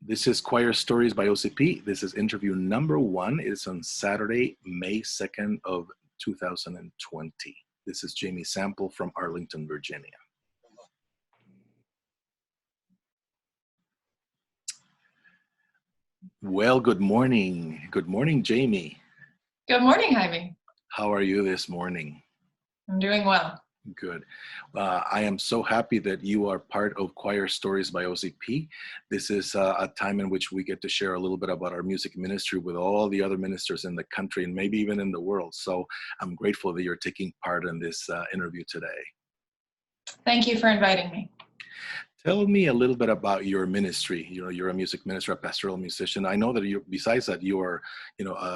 This is Choir Stories by OCP. This is interview number 1. It's on Saturday, May 2nd of 2020. This is Jamie Sample from Arlington, Virginia. Well, good morning. Good morning, Jamie. Good morning, Jaime. How are you this morning? I'm doing well. Good. I am so happy that you are part of Choir Stories by OCP. This is a time in which we get to share a little bit about our music ministry with all the other ministers in the country and maybe even in the world. So I'm grateful that you're taking part in this interview today. Thank you for inviting me. Tell me a little bit about your ministry. You know, you're a music minister, a pastoral musician. I know that you, besides that, you are,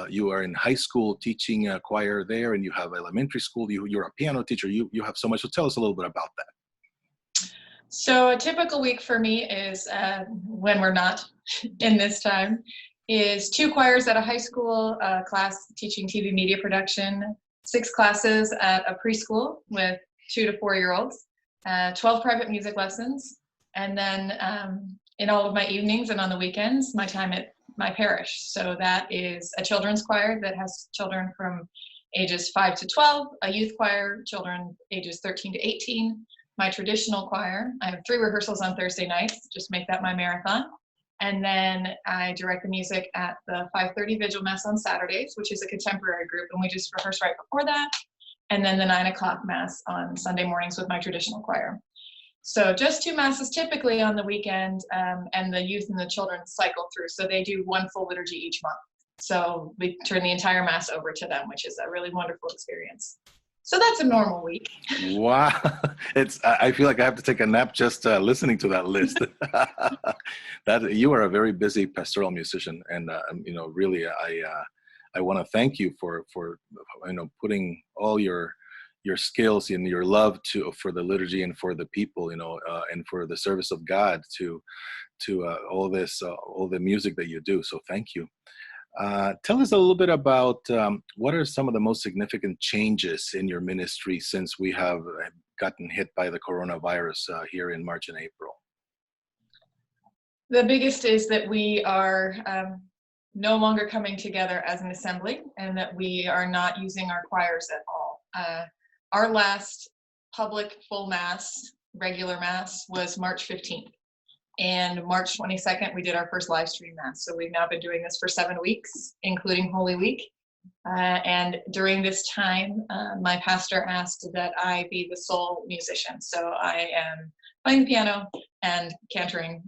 you are in high school teaching choir there, and you have elementary school. You're a piano teacher. You have so much. So tell us a little bit about that. So a typical week for me is when we're not in this time is 2 choirs at a high school class teaching TV media production, 6 classes at a preschool with 2 to 4-year-olds, 12 private music lessons. And then in all of my evenings and on the weekends, my time at my parish. So that is a children's choir that has children from ages 5 to 12, a youth choir, children ages 13 to 18, my traditional choir. I have 3 rehearsals on Thursday nights, just make that my marathon. And then I direct the music at the 5:30 Vigil Mass on Saturdays, which is a contemporary group, and we just rehearse right before that. And then the 9 o'clock Mass on Sunday mornings with my traditional choir. So just 2 masses typically on the weekend, and the youth and the children cycle through. So they do 1 full liturgy each month. So we turn the entire Mass over to them, which is a really wonderful experience. So that's a normal week. Wow. I feel like I have to take a nap just listening to that list. That you are a very busy pastoral musician. And, really, I want to thank you for putting all your skills and your love for the liturgy and for the people, and for the service of God to all the music that you do. So thank you. Tell us a little bit about what are some of the most significant changes in your ministry since we have gotten hit by the coronavirus here in March and April? The biggest is that we are no longer coming together as an assembly, and that we are not using our choirs at all. Our last public full Mass, regular Mass, was March 15th. And March 22nd, we did our first live stream Mass. So we've now been doing this for 7 weeks, including Holy Week. And during this time, my pastor asked that I be the sole musician. So I am playing the piano and cantering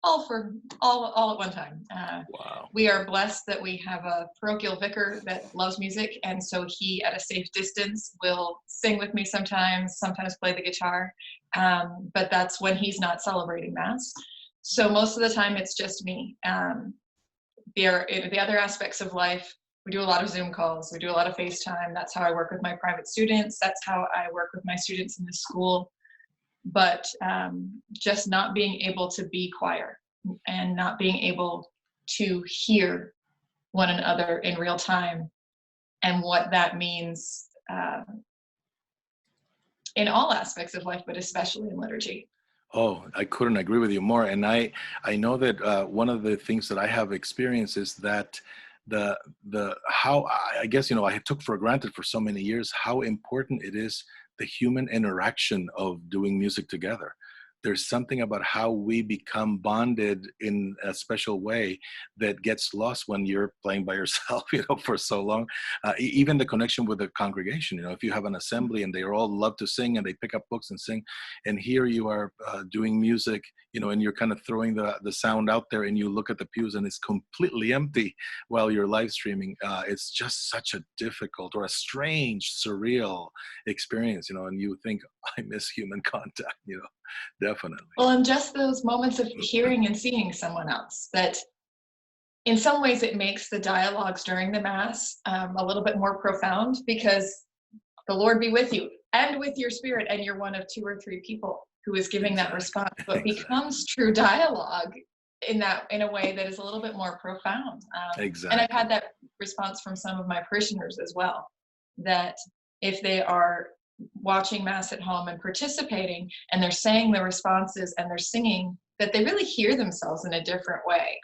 all at one time. Wow. We are blessed that we have a parochial vicar that loves music, and so he, at a safe distance, will sing with me sometimes play the guitar, but that's when he's not celebrating Mass. So most of the time it's just me. The other aspects of life, we do a lot of Zoom calls, we do a lot of FaceTime. That's how I work with my private students. That's how I work with my students in the school. But just not being able to be choir and not being able to hear one another in real time, and what that means in all aspects of life, but especially in liturgy. Oh, I couldn't agree with you more. And I know that one of the things that I have experienced is that how I guess, I took for granted for so many years how important it is, the human interaction of doing music together. There's something about how we become bonded in a special way that gets lost when you're playing by yourself, for so long. Even the connection with the congregation, if you have an assembly and they all love to sing and they pick up books and sing, and here you are doing music, and you're kind of throwing the sound out there, and you look at the pews and it's completely empty while you're live streaming. It's just such a difficult or a strange, surreal experience, and you think, I miss human contact, definitely. Well, and just those moments of hearing and seeing someone else, that in some ways it makes the dialogues during the Mass a little bit more profound, because the Lord be with you and with your spirit, and you're one of 2 or 3 people who is giving that response, but becomes true dialogue in a way that is a little bit more profound. Exactly. And I've had that response from some of my parishioners as well, that if they are watching Mass at home and participating, and they're saying the responses and they're singing that they really hear themselves in a different way.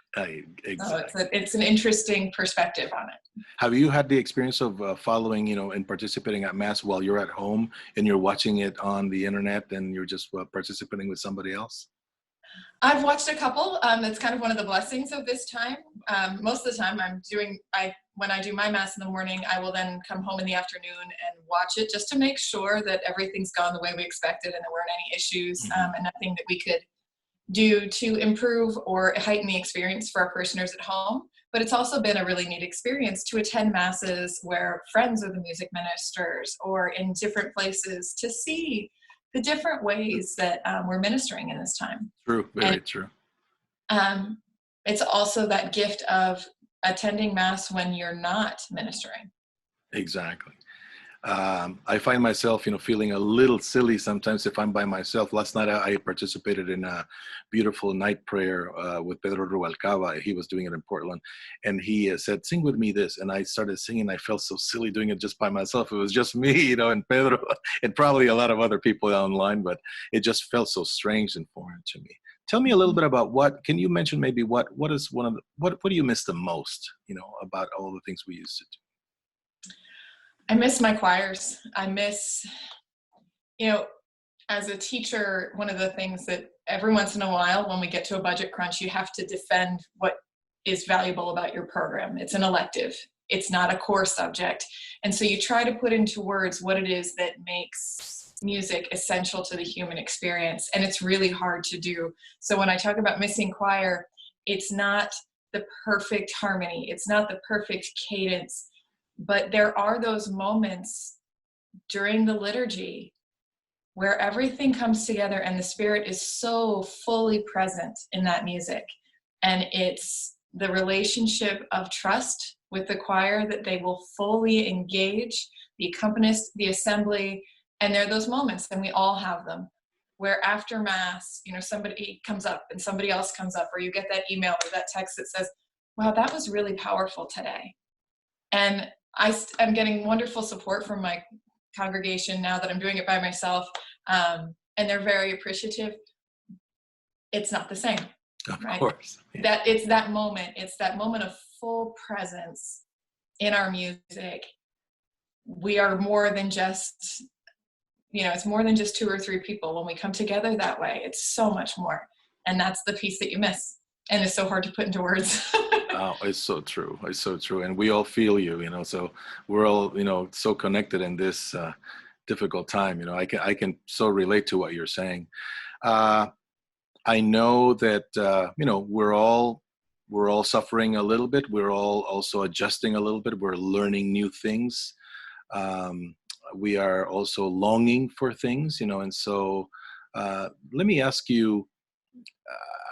Exactly. So it's an interesting perspective on it. Have you had the experience of following, and participating at Mass while you're at home and you're watching it on the internet and you're just participating with somebody else? I've watched a couple. That's kind of one of the blessings of this time. Most of the time when I do my Mass in the morning, I will then come home in the afternoon and watch it just to make sure that everything's gone the way we expected and there weren't any issues, and nothing that we could do to improve or heighten the experience for our parishioners at home. But it's also been a really neat experience to attend Masses where friends are the music ministers or in different places to see the different ways that we're ministering in this time. True, very true. It's also that gift of attending Mass when you're not ministering. Exactly. I find myself, feeling a little silly sometimes if I'm by myself. Last night I participated in a beautiful night prayer with Pedro Rubalcaba. He was doing it in Portland, and he said, "Sing with me this," and I started singing. I felt so silly doing it just by myself. It was just me, and Pedro, and probably a lot of other people online, but it just felt so strange and foreign to me. Tell me a little bit about can you mention maybe what is what do you miss the most, about all the things we used to do? I miss my choirs. I miss, as a teacher, one of the things that every once in a while when we get to a budget crunch, you have to defend what is valuable about your program. It's an elective. It's not a core subject. And so you try to put into words what it is that makes music essential to the human experience. And it's really hard to do. So when I talk about missing choir, it's not the perfect harmony. It's not the perfect cadence. But there are those moments during the liturgy where everything comes together and the Spirit is so fully present in that music. And it's the relationship of trust with the choir that they will fully engage, the accompanist, the assembly. And there are those moments, and we all have them, where after Mass, somebody comes up and somebody else comes up, or you get that email or that text that says, "Wow, that was really powerful today." And I'm getting wonderful support from my congregation now that I'm doing it by myself, and they're very appreciative. It's not the same, of course. Yeah. It's that moment of full presence in our music. We are more than just, it's more than just 2 or 3 people. When we come together that way, it's so much more, and that's the piece that you miss, and it's so hard to put into words. Oh, it's so true. It's so true. And we all feel you, so we're all, so connected in this difficult time. I can so relate to what you're saying. I know that, we're all suffering a little bit. We're all also adjusting a little bit. We're learning new things. We are also longing for things, and so let me ask you,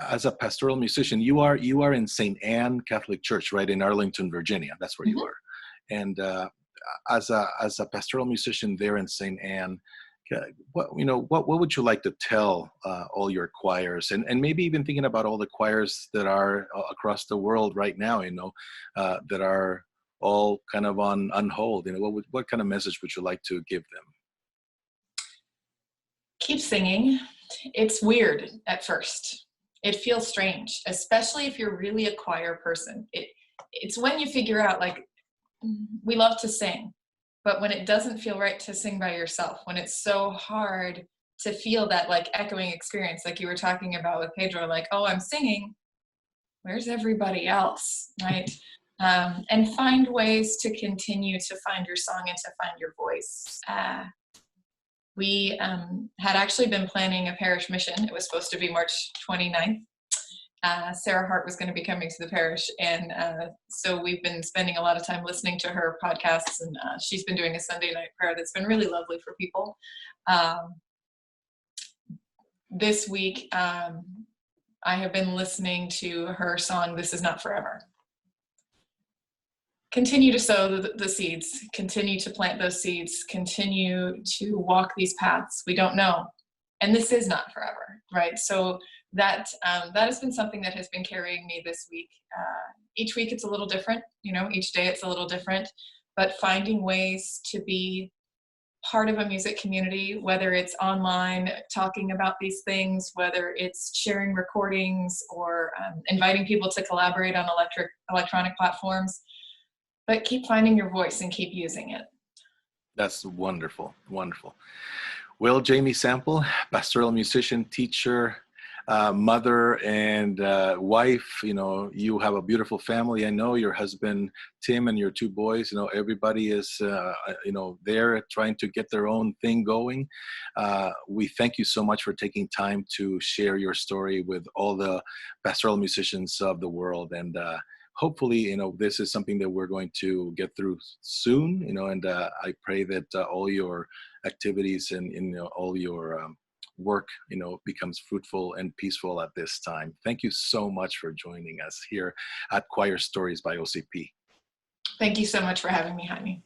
as a pastoral musician, you are in St. Anne Catholic Church, right, in Arlington, Virginia. That's where you are. And as a pastoral musician there in St. Anne, what would you like to tell all your choirs, and maybe even thinking about all the choirs that are across the world right now, that are all kind of on hold? What kind of message would you like to give them? Keep singing. It's weird at first. It feels strange, especially if you're really a choir person. It's when you figure out, we love to sing, but when it doesn't feel right to sing by yourself, when it's so hard to feel that echoing experience, like you were talking about with Pedro, oh, I'm singing, where's everybody else, right? And find ways to continue to find your song and to find your voice. We had actually been planning a parish mission. It was supposed to be March 29th. Sarah Hart was going to be coming to the parish, and so we've been spending a lot of time listening to her podcasts, and she's been doing a Sunday night prayer that's been really lovely for people. This week, I have been listening to her song, "This Is Not Forever." Continue to sow the seeds, continue to plant those seeds, continue to walk these paths. We don't know. And this is not forever, right? So that has been something that has been carrying me this week. Each week it's a little different, each day it's a little different, but finding ways to be part of a music community, whether it's online talking about these things, whether it's sharing recordings or inviting people to collaborate on electronic platforms. But keep finding your voice and keep using it. That's wonderful, wonderful. Well, Jamie Sample, pastoral musician, teacher, mother, and wife. You know, you have a beautiful family. I know your husband Tim and your two boys. You know, everybody is there trying to get their own thing going. We thank you so much for taking time to share your story with all the pastoral musicians of the world, and hopefully, you know, this is something that we're going to get through soon, you know, and I pray that all your activities and you know, all your work, you know, becomes fruitful and peaceful at this time. Thank you so much for joining us here at Choir Stories by OCP. Thank you so much for having me, Jaime.